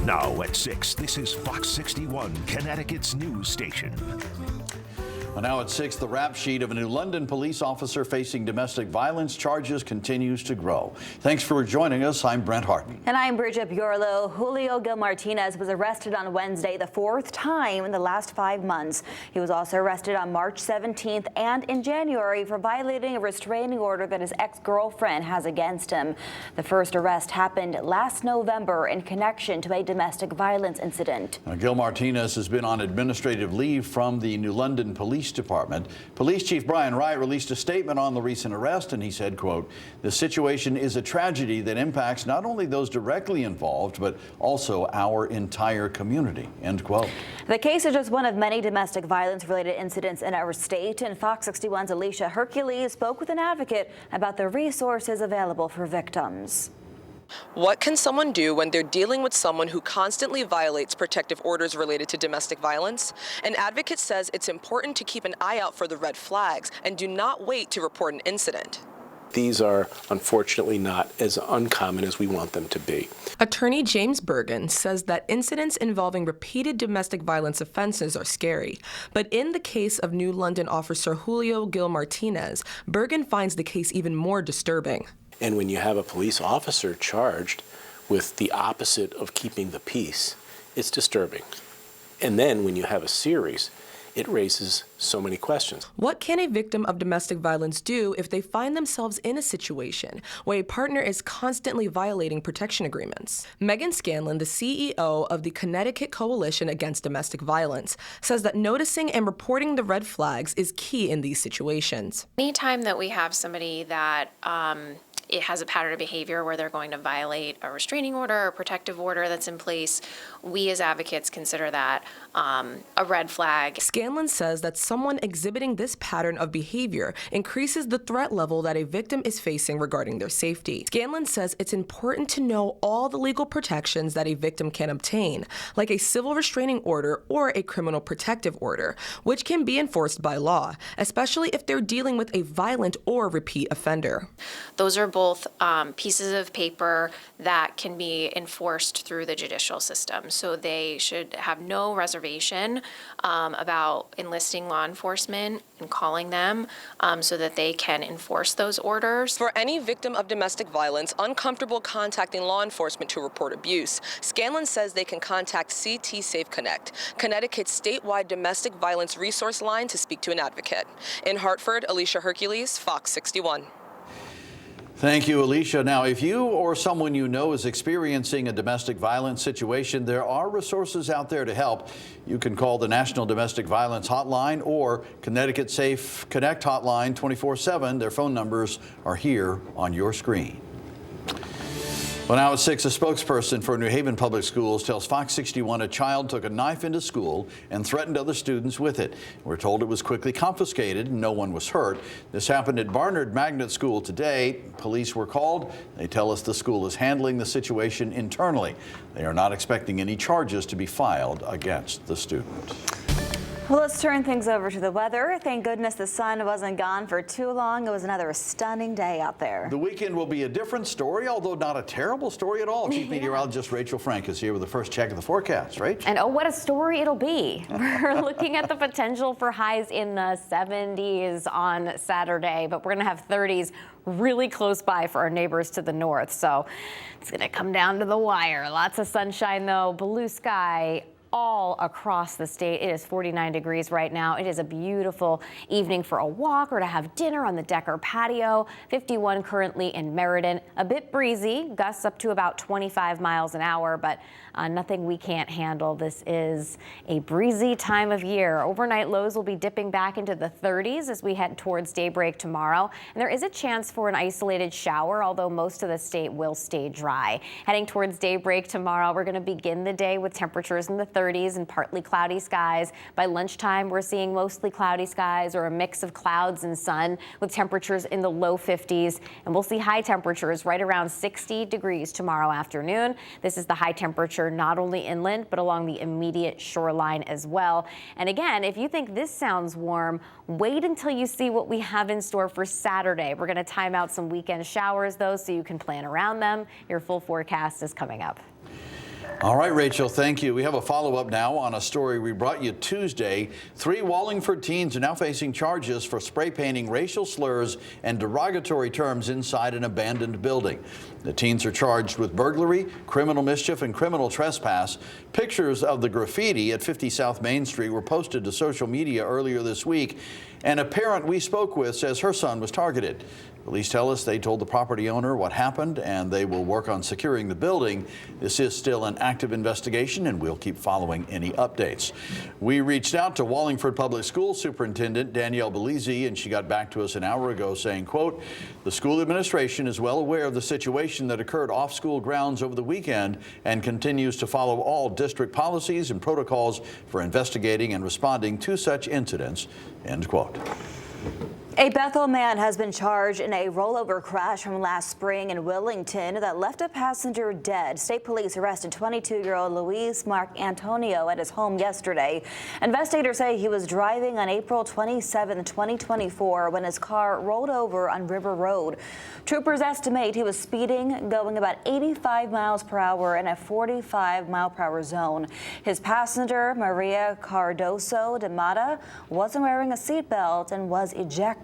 Now at 6, this is Fox 61, Connecticut's news station. Well, now at 6, the rap sheet of a new London police officer facing domestic violence charges continues to grow. Thanks for joining us. I'm Brent Harden. And I'm Bridget Bjorlo. Julio Gil Martinez was arrested on Wednesday, the 4th time in the last 5 months. He was also arrested on March 17th and in January for violating a restraining order that his ex-girlfriend has against him. The first arrest happened last November in connection to a domestic violence incident. Now, Gil Martinez has been on administrative leave from the New London Police Department. Police Chief Brian Wright released a statement on the recent arrest, and he said, quote, "The situation is a tragedy that impacts not only those directly involved, but also our entire community," end quote. The case is just one of many domestic violence-related incidents in our state, and Fox 61's Alicia Hercules spoke with an advocate about the resources available for victims. What can someone do when they're dealing with someone who constantly violates protective orders related to domestic violence? An advocate says it's important to keep an eye out for the red flags and do not wait to report an incident. These are unfortunately not as uncommon as we want them to be. Attorney James Bergen says that incidents involving repeated domestic violence offenses are scary. But in the case of New London officer Julio Gil Martinez, Bergen finds the case even more disturbing. And when you have a police officer charged with the opposite of keeping the peace, it's disturbing. And then when you have a series, it raises so many questions. What can a victim of domestic violence do if they find themselves in a situation where a partner is constantly violating protection agreements? Megan Scanlon, the CEO of the Connecticut Coalition Against Domestic Violence, says that noticing and reporting the red flags is key in these situations. Anytime that we have somebody that it has a pattern of behavior where they're going to violate a restraining order or protective order that's in place, we as advocates consider that a red flag. Scanlon says that someone exhibiting this pattern of behavior increases the threat level that a victim is facing regarding their safety. Scanlon says it's important to know all the legal protections that a victim can obtain, like a civil restraining order or a criminal protective order, which can be enforced by law, especially if they're dealing with a violent or repeat offender. Those are both pieces of paper that can be enforced through the judicial system. So they should have no reservation about enlisting law enforcement and calling them so that they can enforce those orders. For any victim of domestic violence uncomfortable contacting law enforcement to report abuse, Scanlon says they can contact CT Safe Connect, Connecticut's statewide domestic violence resource line, to speak to an advocate. In Hartford, Alicia Hercules, Fox 61. Thank you, Alicia. Now, if you or someone you know is experiencing a domestic violence situation, there are resources out there to help. You can call the National Domestic Violence Hotline or Connecticut Safe Connect Hotline 24/7. Their phone numbers are here on your screen. Well, now at 6, a spokesperson for New Haven Public Schools tells Fox 61 a child took a knife into school and threatened other students with it. We're told it was quickly confiscated and no one was hurt. This happened at Barnard Magnet School today. Police were called. They tell us the school is handling the situation internally. They are not expecting any charges to be filed against the student. Well, let's turn things over to the weather. Thank goodness the sun wasn't gone for too long. It was another stunning day out there. The weekend will be a different story, although not a terrible story at all. Chief Meteorologist Rachel Frank is here with the first check of the forecast. Rach? And oh, what a story it'll be. We're looking at the potential for highs in the 70s on Saturday, but we're going to have 30s really close by for our neighbors to the north. So it's going to come down to the wire. Lots of sunshine, though, blue sky all across the state. It is 49 degrees right now. It is a beautiful evening for a walk or to have dinner on the deck or patio. 51 currently in Meriden. A bit breezy, gusts up to about 25 miles an hour, but nothing we can't handle. This is a breezy time of year. Overnight lows will be dipping back into the 30s as we head towards daybreak tomorrow. And there is a chance for an isolated shower, although most of the state will stay dry. Heading towards daybreak tomorrow, we're going to begin the day with temperatures in the 30s and partly cloudy skies. By lunchtime, we're seeing mostly cloudy skies or a mix of clouds and sun with temperatures in the low 50s. And we'll see high temperatures right around 60 degrees tomorrow afternoon. This is the high temperature not only inland, but along the immediate shoreline as well. And again, if you think this sounds warm, wait until you see what we have in store for Saturday. We're going to time out some weekend showers, though, so you can plan around them. Your full forecast is coming up. All right, Rachel, thank you. We have a follow-up now on a story we brought you Tuesday. 3 Wallingford teens are now facing charges for spray painting racial slurs and derogatory terms inside an abandoned building. The teens are charged with burglary, criminal mischief, and criminal trespass. Pictures of the graffiti at 50 South Main Street were posted to social media earlier this week, and a parent we spoke with says her son was targeted. Police tell us they told the property owner what happened and they will work on securing the building. This is still an active investigation and we'll keep following any updates. We reached out to Wallingford Public School Superintendent Danielle Belize, and she got back to us an hour ago saying, quote, "The school administration is well aware of the situation that occurred off school grounds over the weekend and continues to follow all district policies and protocols for investigating and responding to such incidents," end quote. A Bethel man has been charged in a rollover crash from last spring in Willington that left a passenger dead. State police arrested 22-year-old Luis Mark Antonio at his home yesterday. Investigators say he was driving on April 27, 2024 when his car rolled over on River Road. Troopers estimate he was speeding, going about 85 miles per hour in a 45-mile-per-hour zone. His passenger, Maria Cardoso de Mata, wasn't wearing a seatbelt and was ejected.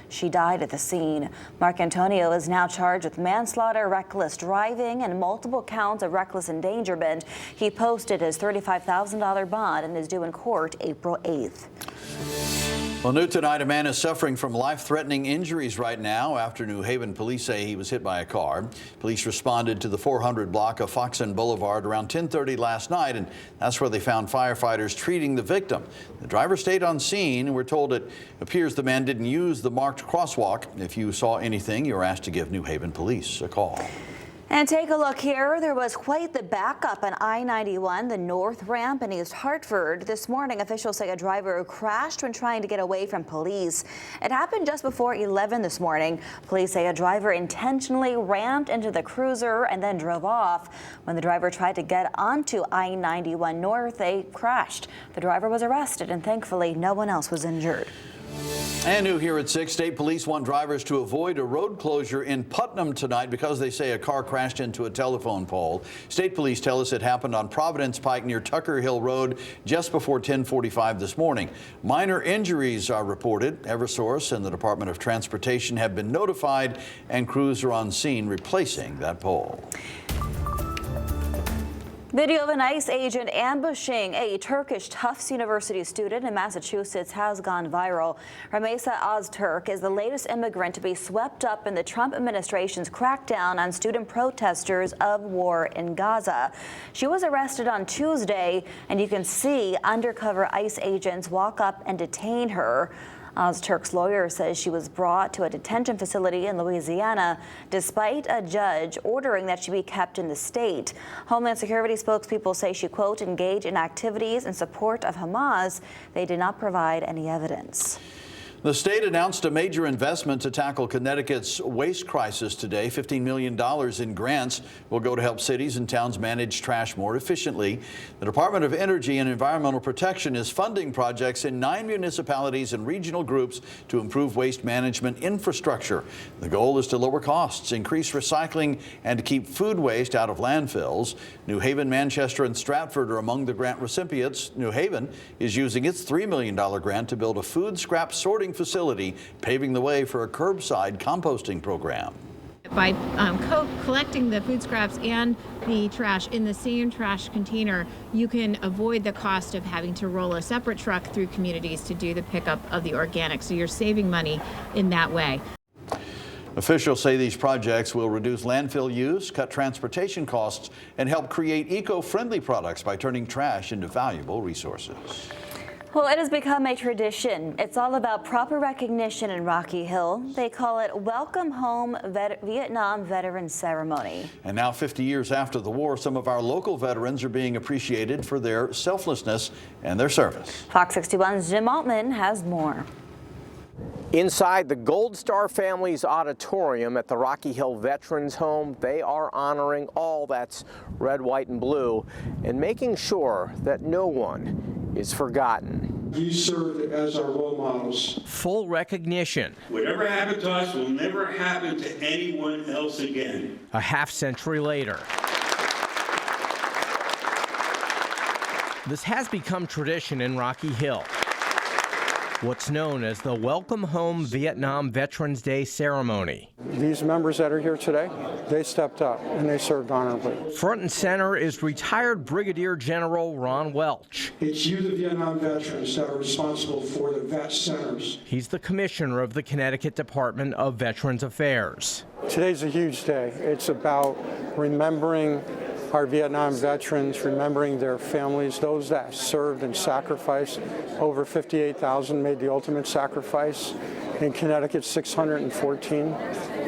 She died at the scene. Mark Antonio is now charged with manslaughter, reckless driving, and multiple counts of reckless endangerment. He posted his $35,000 bond and is due in court April 8th. Well, new tonight, a man is suffering from life-threatening injuries right now after New Haven police say he was hit by a car. Police responded to the 400 block of Foxen Boulevard around 10:30 last night, and that's where they found firefighters treating the victim. The driver stayed on scene, and we're told it appears the man didn't use the marked crosswalk. If you saw anything, you're asked to give New Haven police a call. And take a look here. There was quite the backup on I-91, the north ramp in East Hartford. This morning, officials say a driver crashed when trying to get away from police. It happened just before 11 this morning. Police say a driver intentionally rammed into the cruiser and then drove off. When the driver tried to get onto I-91 north, they crashed. The driver was arrested, and thankfully, no one else was injured. And new here at 6, state police want drivers to avoid a road closure in Putnam tonight because they say a car crashed into a telephone pole. State police tell us it happened on Providence Pike near Tucker Hill Road just before 10:45 this morning. Minor injuries are reported. Eversource and the Department of Transportation have been notified, and crews are on scene replacing that pole. Video of an ICE agent ambushing a Turkish Tufts University student in Massachusetts has gone viral. Ramesa Ozturk is the latest immigrant to be swept up in the Trump administration's crackdown on student protesters of war in Gaza. She was arrested on Tuesday, and you can see undercover ICE agents walk up and detain her. Ozturk's lawyer says she was brought to a detention facility in Louisiana despite a judge ordering that she be kept in the state. Homeland Security spokespeople say she, quote, engaged in activities in support of Hamas. They did not provide any evidence. The state announced a major investment to tackle Connecticut's waste crisis today. $15 million in grants will go to help cities and towns manage trash more efficiently. The Department of Energy and Environmental Protection is funding projects in 9 municipalities and regional groups to improve waste management infrastructure. The goal is to lower costs, increase recycling, and to keep food waste out of landfills. New Haven, Manchester, and Stratford are among the grant recipients. New Haven is using its $3 million grant to build a food scrap sorting facility, paving the way for a curbside composting program. By collecting the food scraps and the trash in the same trash container, you can avoid the cost of having to roll a separate truck through communities to do the pickup of the organics. So you're saving money in that way. Officials say these projects will reduce landfill use, cut transportation costs, and help create eco-friendly products by turning trash into valuable resources. Well, it has become a tradition. It's all about proper recognition in Rocky Hill. They call it Welcome Home Vietnam Veteran Ceremony. And now, 50 years after the war, some of our local veterans are being appreciated for their selflessness and their service. Fox 61's Jim Altman has more. Inside the Gold Star family's auditorium at the Rocky Hill Veterans Home, they are honoring all that's red, white, and blue and making sure that no one is forgotten. You served as our role models. Full recognition. Whatever happened to us will never happen to anyone else again. A half-century later. This has become tradition in Rocky Hill. What's known as the Welcome Home Vietnam Veterans Day ceremony. These members that are here today, they stepped up and they served honorably. Front and center is retired Brigadier General Ron Welch. It's you, the Vietnam veterans, that are responsible for the vet centers. He's the commissioner of the Connecticut Department of Veterans Affairs. Today's a huge day. It's about remembering our Vietnam veterans, remembering their families, those that served and sacrificed. Over 58,000 made the ultimate sacrifice. In Connecticut, 614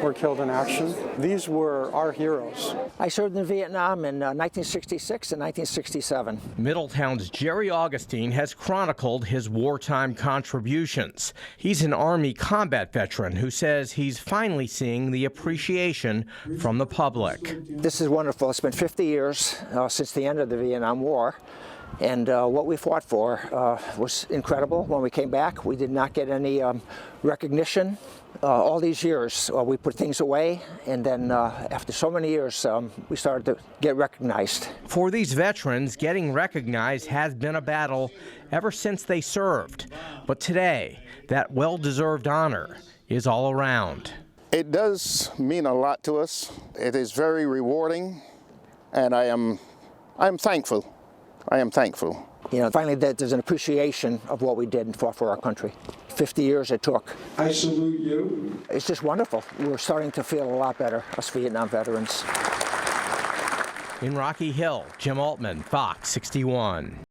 were killed in action. These were our heroes. I served in Vietnam in 1966 and 1967. Middletown's Jerry Augustine has chronicled his wartime contributions. He's an Army combat veteran who says he's finally seeing the appreciation from the public. This is wonderful. It's been 50 years since the end of the Vietnam War. And what we fought for was incredible. When we came back, we did not get any recognition. All these years, we put things away, and then after so many years, we started to get recognized. For these veterans, getting recognized has been a battle ever since they served. But today, that well-deserved honor is all around. It does mean a lot to us. It is very rewarding, and I'm thankful. I am thankful. You know, finally there's an appreciation of what we did and fought for our country. 50 years it took. I salute you. It's just wonderful. We're starting to feel a lot better, us Vietnam veterans. In Rocky Hill, Jim Altman, Fox 61.